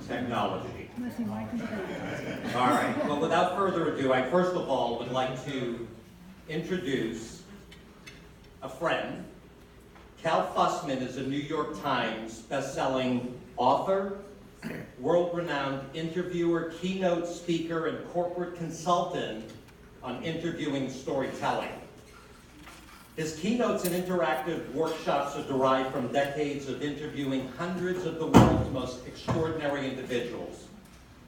technology. All right, well, without further ado, I first of all would like to introduce a friend. Cal Fussman is a New York Times best-selling author, world-renowned interviewer, keynote speaker, and corporate consultant on interviewing storytelling. His keynotes and interactive workshops are derived from decades of interviewing hundreds of the world's most extraordinary individuals.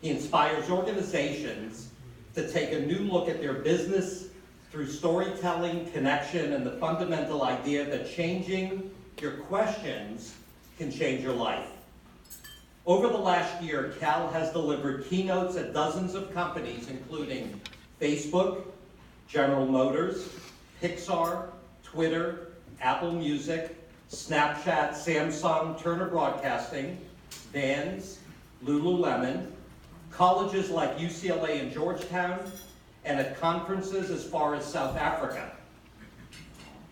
He inspires organizations to take a new look at their business through storytelling, connection, and the fundamental idea that changing your questions can change your life. Over the last year, Cal has delivered keynotes at dozens of companies, including Facebook, General Motors, Pixar, Twitter, Apple Music, Snapchat, Samsung, Turner Broadcasting, Vans, Lululemon, colleges like UCLA and Georgetown, and at conferences as far as South Africa.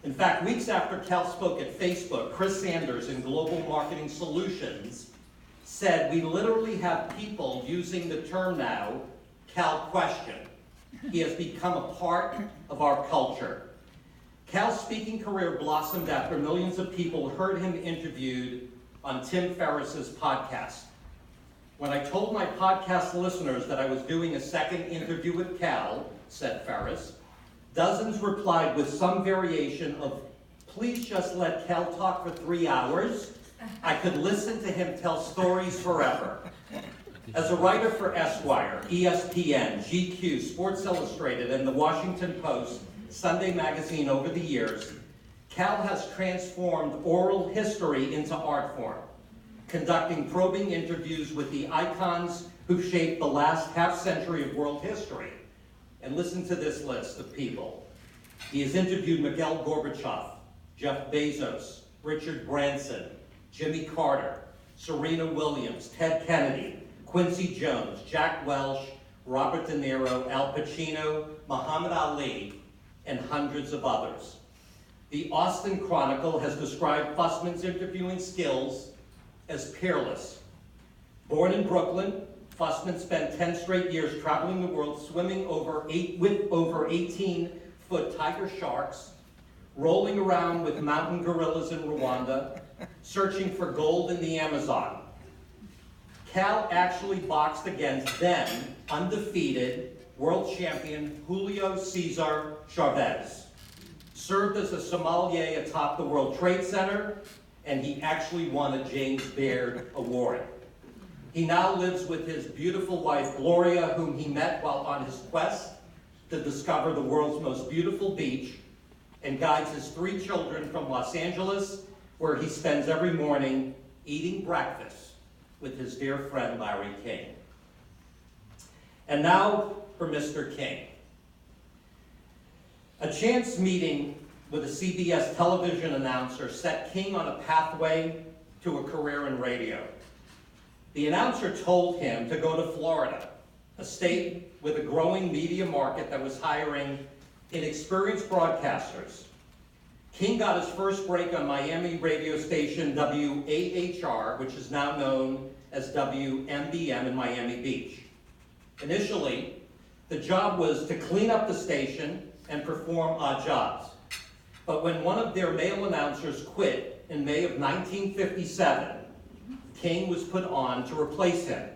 In fact, weeks after Cal spoke at Facebook, Chris Sanders in Global Marketing Solutions said, "We literally have people using the term now, Cal Question. He has become a part of our culture." Cal's speaking career blossomed after millions of people heard him interviewed on Tim Ferriss's podcast. "When I told my podcast listeners that I was doing a second interview with Cal," said Ferriss, "dozens replied with some variation of, 'Please just let Cal talk for 3 hours. I could listen to him tell stories forever.'" As a writer for Esquire, ESPN, GQ, Sports Illustrated, and the Washington Post, Sunday Magazine over the years, Cal has transformed oral history into art form, conducting probing interviews with the icons who've shaped the last half-century of world history. And listen to this list of people. He has interviewed Mikhail Gorbachev, Jeff Bezos, Richard Branson, Jimmy Carter, Serena Williams, Ted Kennedy, Quincy Jones, Jack Welch, Robert De Niro, Al Pacino, Muhammad Ali, and hundreds of others. The Austin Chronicle has described Fussman's interviewing skills as peerless. Born in Brooklyn, Fussman spent 10 straight years traveling the world, swimming with over 18-foot tiger sharks, rolling around with mountain gorillas in Rwanda, searching for gold in the Amazon. Cal actually boxed against then undefeated world champion Julio Cesar Chavez, served as a sommelier atop the World Trade Center, and he actually won a James Beard Award. He now lives with his beautiful wife, Gloria, whom he met while on his quest to discover the world's most beautiful beach, and guides his 3 children from Los Angeles, where he spends every morning eating breakfast with his dear friend, Larry King. And now for Mr. King. A chance meeting with a CBS television announcer set King on a pathway to a career in radio. The announcer told him to go to Florida, a state with a growing media market that was hiring inexperienced broadcasters. King got his first break on Miami radio station WAHR, which is now known as WMBM in Miami Beach. Initially, the job was to clean up the station and perform odd jobs. But when one of their male announcers quit in May of 1957, King was put on to replace him.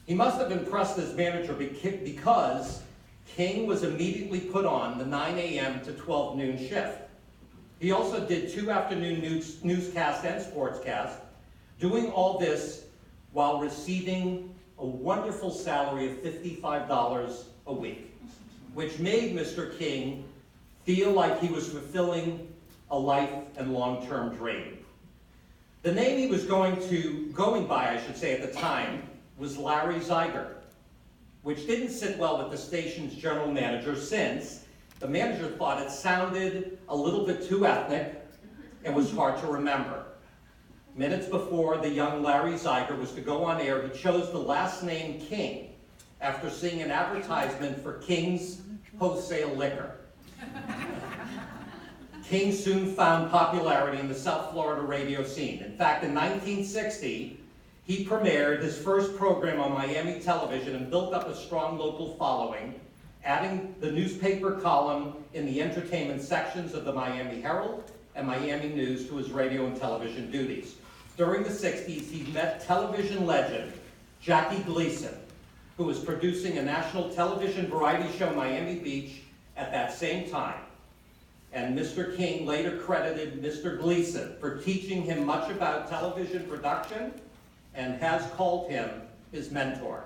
He must have impressed his manager because King was immediately put on the 9 a.m. to 12 noon shift. He also did 2 afternoon newscasts and sportscasts, doing all this while receiving a wonderful salary of $55 a week, which made Mr. King feel like he was fulfilling a life and long-term dream. The name he was going by, I should say at the time, was Larry Zeiger, which didn't sit well with the station's general manager since the manager thought it sounded a little bit too ethnic and was hard to remember. Minutes before the young Larry Zeiger was to go on air, he chose the last name King after seeing an advertisement for King's Wholesale Liquor. King soon found popularity in the South Florida radio scene. In fact, in 1960, He premiered his first program on Miami television and built up a strong local following, adding the newspaper column in the entertainment sections of the Miami Herald and Miami News to his radio and television duties. During the 60s, he met television legend Jackie Gleason, who was producing a national television variety show, Miami Beach, at that same time. And Mr. King later credited Mr. Gleason for teaching him much about television production and has called him his mentor.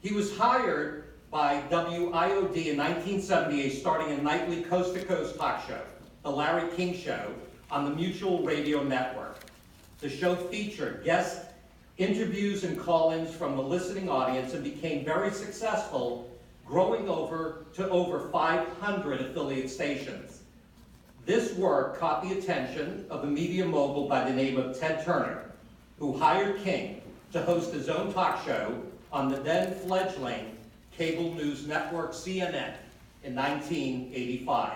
He was hired by WIOD in 1978, starting a nightly coast-to-coast talk show, The Larry King Show, on the Mutual Radio Network. The show featured guest interviews and call-ins from the listening audience and became very successful, growing to over 500 affiliate stations. This work caught the attention of a media mogul by the name of Ted Turner, who hired King to host his own talk show on the then fledgling cable news network CNN in 1985.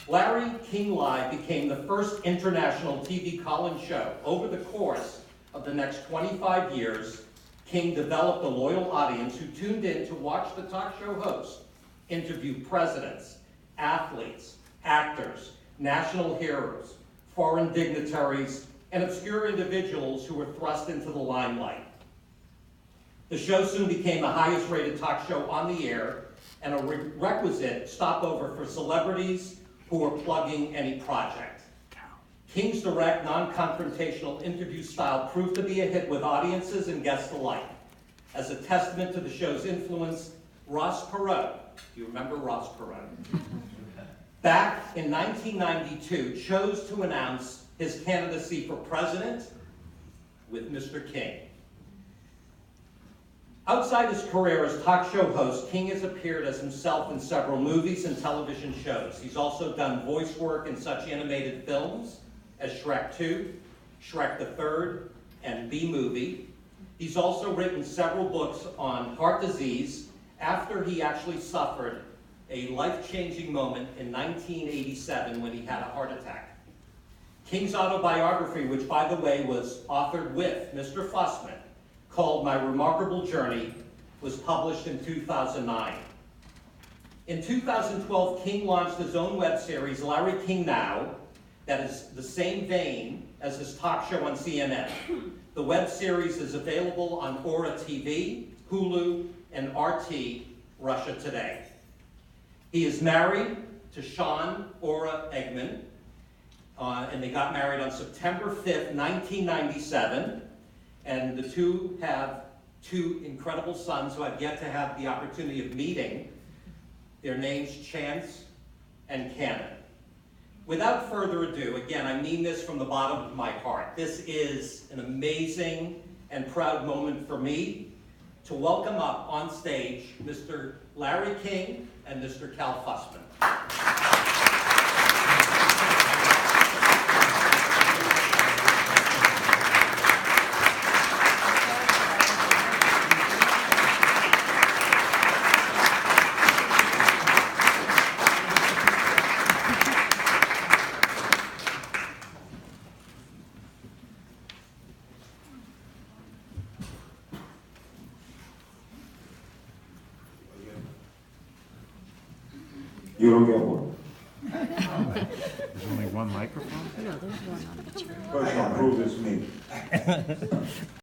Larry King Live became the first international TV call-in show. Over the course of the next 25 years, King developed a loyal audience who tuned in to watch the talk show host interview presidents, athletes, actors, national heroes, foreign dignitaries, and obscure individuals who were thrust into the limelight. The show soon became the highest rated talk show on the air and a requisite stopover for celebrities who were plugging any project. King's direct, non-confrontational interview style proved to be a hit with audiences and guests alike. As a testament to the show's influence, Ross Perot, do you remember Ross Perot? Back in 1992, chose to announce his candidacy for president with Mr. King. Outside his career as talk show host, King has appeared as himself in several movies and television shows. He's also done voice work in such animated films as Shrek 2, Shrek the Third, and B-Movie. He's also written several books on heart disease after he actually suffered a life-changing moment in 1987 when he had a heart attack. King's autobiography, which by the way was authored with Mr. Fussman, called My Remarkable Journey, was published in 2009. In 2012, King launched his own web series, Larry King Now, that is the same vein as his talk show on CNN. The web series is available on Aura TV, Hulu, and RT Russia Today. He is married to Sean Aura Eggman, and they got married on September 5th, 1997. And the two have two incredible sons who I've yet to have the opportunity of meeting. Their names, Chance and Cannon. Without further ado, again, I mean this from the bottom of my heart. This is an amazing and proud moment for me to welcome up on stage Mr. Larry King and Mr. Cal Fussman. You don't get one. There's only one microphone? No, there's one on the chair. First one, prove it's me.